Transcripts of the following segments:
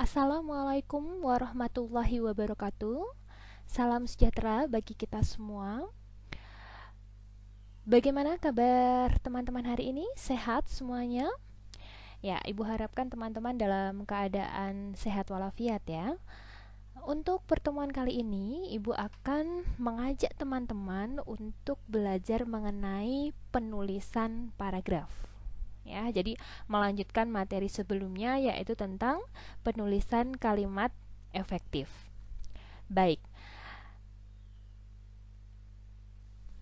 Assalamualaikum warahmatullahi wabarakatuh. Salam sejahtera bagi kita semua. Bagaimana kabar teman-teman hari ini? Sehat semuanya? Ya, Ibu harapkan teman-teman dalam keadaan sehat walafiat ya. Untuk pertemuan kali ini, Ibu akan mengajak teman-teman untuk belajar mengenai penulisan paragraf. Ya, jadi melanjutkan materi sebelumnya yaitu tentang penulisan kalimat efektif. Baik.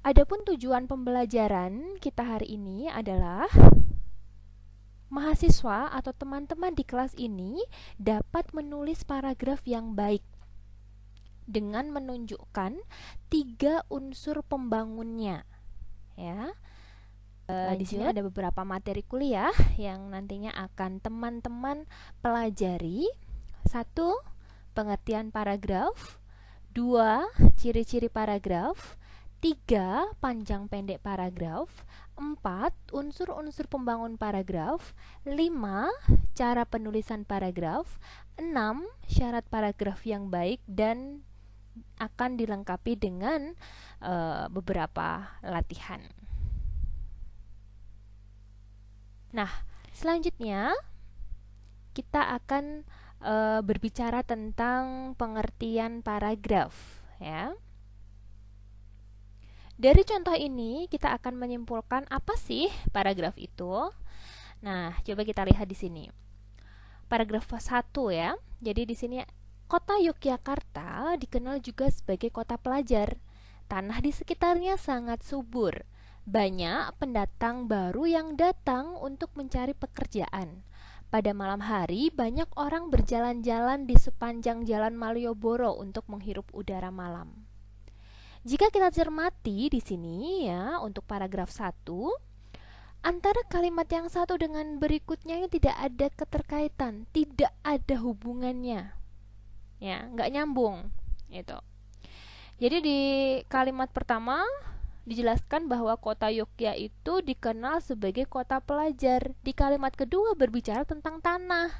Adapun tujuan pembelajaran kita hari ini adalah mahasiswa atau teman-teman di kelas ini dapat menulis paragraf yang baik dengan menunjukkan 3 unsur pembangunnya. Ya. Di sini ada beberapa materi kuliah yang nantinya akan teman-teman pelajari. 1. Pengertian paragraf. 2. Ciri-ciri paragraf. 3. Panjang pendek paragraf. 4. Unsur-unsur pembangun paragraf. 5. Cara penulisan paragraf. 6. Syarat paragraf yang baik dan akan dilengkapi dengan beberapa latihan. Nah, selanjutnya kita akan berbicara tentang pengertian paragraf ya. Dari contoh ini kita akan menyimpulkan apa sih paragraf itu. Nah, coba kita lihat di sini. Paragraf 1 ya. Jadi di sini Kota Yogyakarta dikenal juga sebagai kota pelajar. Tanah di sekitarnya sangat subur. Banyak pendatang baru yang datang untuk mencari pekerjaan. Pada malam hari, banyak orang berjalan-jalan di sepanjang Jalan Malioboro untuk menghirup udara malam. Jika kita cermati di sini ya, untuk paragraf 1, antara kalimat yang satu dengan berikutnya ini tidak ada keterkaitan, tidak ada hubungannya. Ya, nggak nyambung itu. Jadi di kalimat pertama dijelaskan bahwa kota Yogyakarta itu dikenal sebagai kota pelajar. Di kalimat kedua berbicara tentang tanah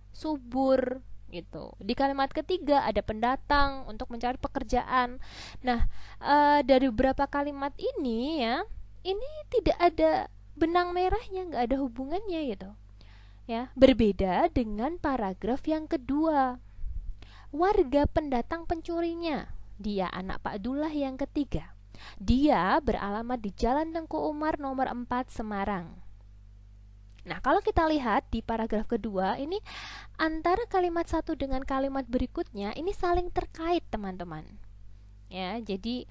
subur gitu. Di kalimat ketiga ada pendatang untuk mencari pekerjaan. Nah, dari beberapa kalimat ini ya, ini tidak ada benang merahnya, nggak ada hubungannya gitu. Ya, berbeda dengan paragraf yang kedua. Warga pendatang pencurinya. Dia anak Pak Dullah yang ketiga. Dia beralamat di Jalan Tengku Umar nomor 4 Semarang. Nah, kalau kita lihat di paragraf kedua ini antara kalimat satu dengan kalimat berikutnya ini saling terkait, teman-teman. Ya, jadi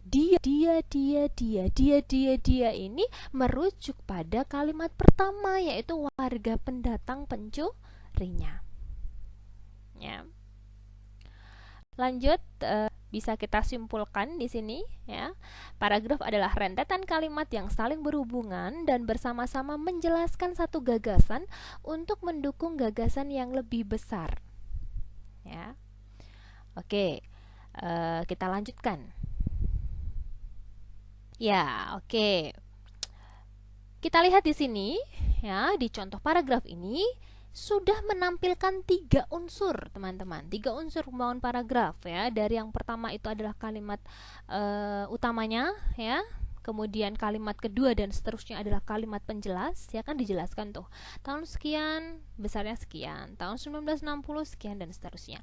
dia ini merujuk pada kalimat pertama yaitu warga pendatang pencurinya. Ya. Lanjut, bisa kita simpulkan di sini ya. Paragraf adalah rentetan kalimat yang saling berhubungan dan bersama-sama menjelaskan satu gagasan untuk mendukung gagasan yang lebih besar. Ya. Oke. Kita lanjutkan. Ya, oke. Kita lihat di sini ya, di contoh paragraf ini sudah menampilkan 3 unsur, teman-teman. 3 unsur pembangun paragraf ya. Dari yang pertama itu adalah kalimat utamanya ya. Kemudian kalimat kedua dan seterusnya adalah kalimat penjelas, ya kan dijelaskan tuh. Tahun sekian, besarnya sekian, tahun 1960 sekian dan seterusnya.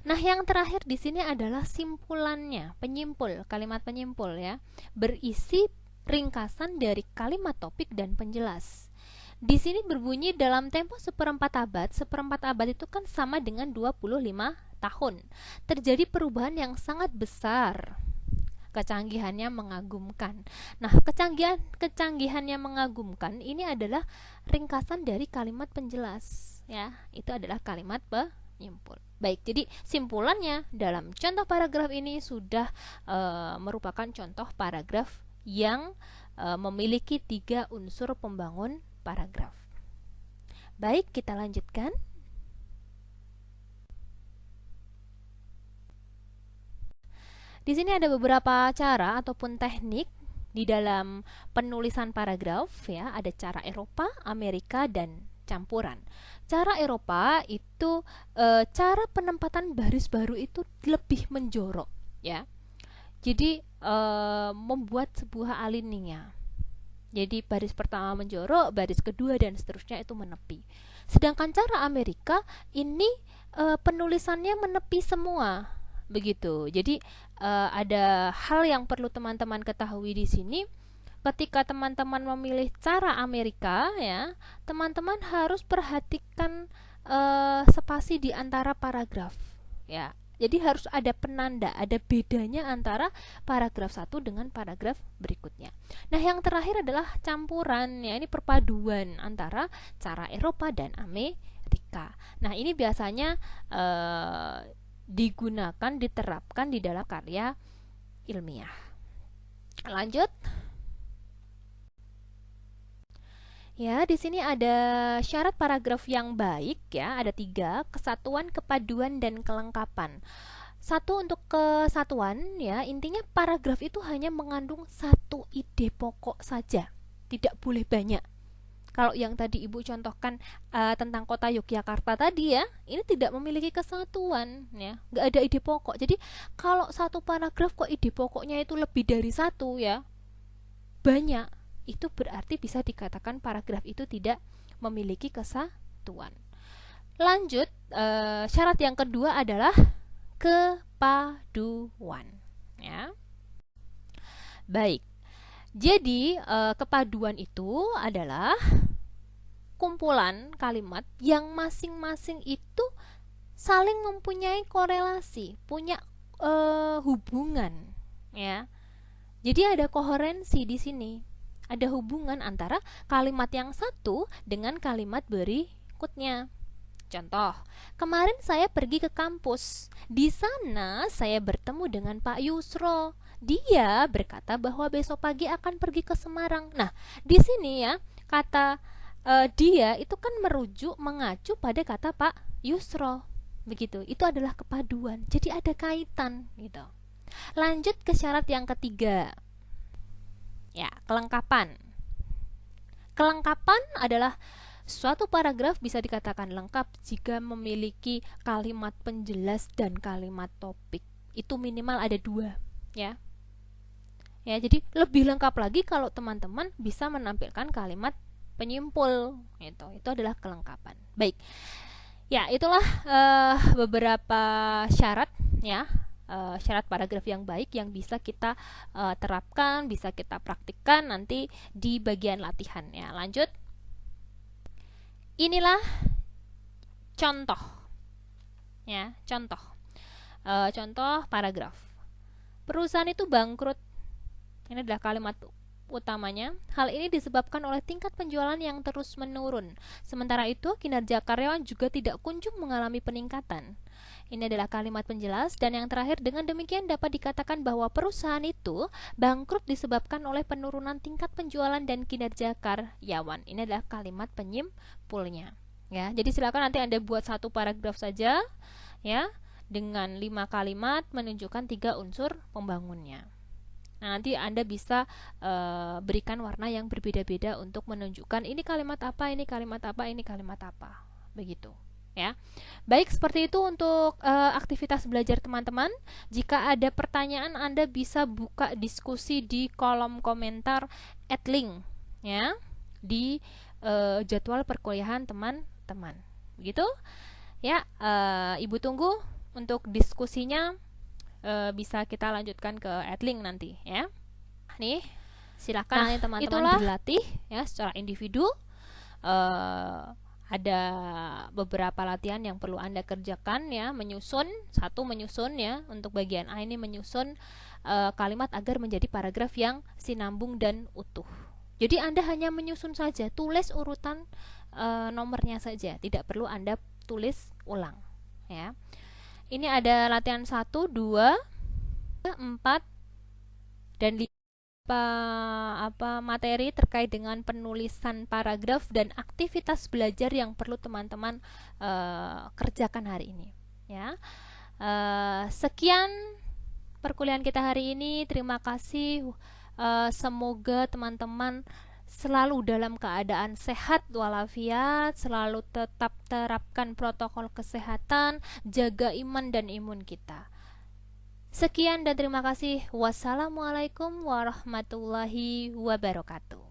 Nah, yang terakhir di sini adalah simpulannya, penyimpul, kalimat penyimpul ya. Berisi ringkasan dari kalimat topik dan penjelas. Di sini berbunyi dalam tempo seperempat abad. Seperempat abad itu kan sama dengan 25 tahun. Terjadi perubahan yang sangat besar. Kecanggihannya mengagumkan. Nah, kecanggihannya mengagumkan ini adalah ringkasan dari kalimat penjelas ya. Itu adalah kalimat penyimpul. Baik, jadi simpulannya dalam contoh paragraf ini sudah merupakan contoh paragraf yang memiliki 3 unsur pembangun paragraf. Baik, kita lanjutkan. Di sini ada beberapa cara ataupun teknik di dalam penulisan paragraf ya. Ada cara Eropa, Amerika dan campuran. Cara Eropa itu cara penempatan baris baru itu lebih menjorok, ya. Jadi membuat sebuah alinea. Jadi baris pertama menjorok, baris kedua dan seterusnya itu menepi. Sedangkan cara Amerika ini penulisannya menepi semua, begitu. Jadi ada hal yang perlu teman-teman ketahui di sini. Ketika teman-teman memilih cara Amerika, ya, teman-teman harus perhatikan spasi di antara paragraf, ya. Jadi harus ada penanda, ada bedanya antara paragraf satu dengan paragraf berikutnya. Nah, yang terakhir adalah campuran, ya. Ini perpaduan antara cara Eropa dan Amerika. Nah, ini biasanya digunakan, diterapkan di dalam karya ilmiah. Lanjut. Ya, di sini ada syarat paragraf yang baik, ya. Ada 3: kesatuan, kepaduan, dan kelengkapan. 1 untuk kesatuan, ya. Intinya paragraf itu hanya mengandung 1 ide pokok saja, tidak boleh banyak. Kalau yang tadi Ibu contohkan tentang kota Yogyakarta tadi, ya, ini tidak memiliki kesatuan, ya, nggak ada ide pokok. Jadi kalau satu paragraf kok ide pokoknya itu lebih dari 1, ya, banyak, itu berarti bisa dikatakan paragraf itu tidak memiliki kesatuan. Lanjut, syarat yang kedua adalah kepaduan, ya. Baik, jadi kepaduan itu adalah kumpulan kalimat yang masing-masing itu saling mempunyai korelasi, punya hubungan, ya. Jadi ada koherensi di sini. Ada hubungan antara kalimat yang satu dengan kalimat berikutnya. Contoh, kemarin saya pergi ke kampus. Di sana saya bertemu dengan Pak Yusro. Dia berkata bahwa besok pagi akan pergi ke Semarang. Nah, di sini, ya, kata dia itu kan merujuk, mengacu pada kata Pak Yusro. Begitu. Itu adalah kepaduan. Jadi ada kaitan, gitu. Lanjut ke syarat yang ketiga. Ya, kelengkapan. Kelengkapan adalah suatu paragraf bisa dikatakan lengkap jika memiliki kalimat penjelas dan kalimat topik. Itu minimal ada 2, ya. Ya, jadi lebih lengkap lagi kalau teman-teman bisa menampilkan kalimat penyimpul, gitu. Itu adalah kelengkapan. Baik. Ya, itulah beberapa syarat, ya. Syarat paragraf yang baik yang bisa kita terapkan, bisa kita praktikkan nanti di bagian latihan, ya. Lanjut. Inilah contoh, ya, contoh paragraf. Perusahaan itu bangkrut. Ini adalah kalimat utamanya. Hal ini disebabkan oleh tingkat penjualan yang terus menurun. Sementara itu, kinerja karyawan juga tidak kunjung mengalami peningkatan. Ini adalah kalimat penjelas. Dan yang terakhir, dengan demikian dapat dikatakan bahwa perusahaan itu bangkrut disebabkan oleh penurunan tingkat penjualan dan kinerja karyawan. Ini adalah kalimat penyimpulnya, ya. Jadi silakan nanti Anda buat 1 paragraf saja, ya, dengan 5 kalimat menunjukkan 3 unsur pembangunnya. Nah, nanti Anda bisa berikan warna yang berbeda-beda untuk menunjukkan ini kalimat apa, ini kalimat apa, ini kalimat apa. Begitu, ya. Baik, seperti itu untuk aktivitas belajar teman-teman. Jika ada pertanyaan, Anda bisa buka diskusi di kolom komentar @link, ya, di jadwal perkuliahan teman-teman. Begitu, ya. Ibu tunggu untuk diskusinya. Bisa kita lanjutkan ke @link nanti, ya. Nih, silakan teman-teman berlatih, ya, secara individu. Ada beberapa latihan yang perlu Anda kerjakan, ya. Menyusun, ya, untuk bagian A ini menyusun kalimat agar menjadi paragraf yang sinambung dan utuh. Jadi Anda hanya menyusun saja, tulis urutan nomornya saja, tidak perlu Anda tulis ulang, ya. Ini ada latihan 1, 2, 4, dan 5 materi terkait dengan penulisan paragraf dan aktivitas belajar yang perlu teman-teman kerjakan hari ini, ya. Sekian perkuliahan kita hari ini. Terima kasih. Semoga teman-teman selalu dalam keadaan sehat walafiat, selalu tetap terapkan protokol kesehatan, jaga iman dan imun kita. Sekian dan terima kasih. Wassalamualaikum warahmatullahi wabarakatuh.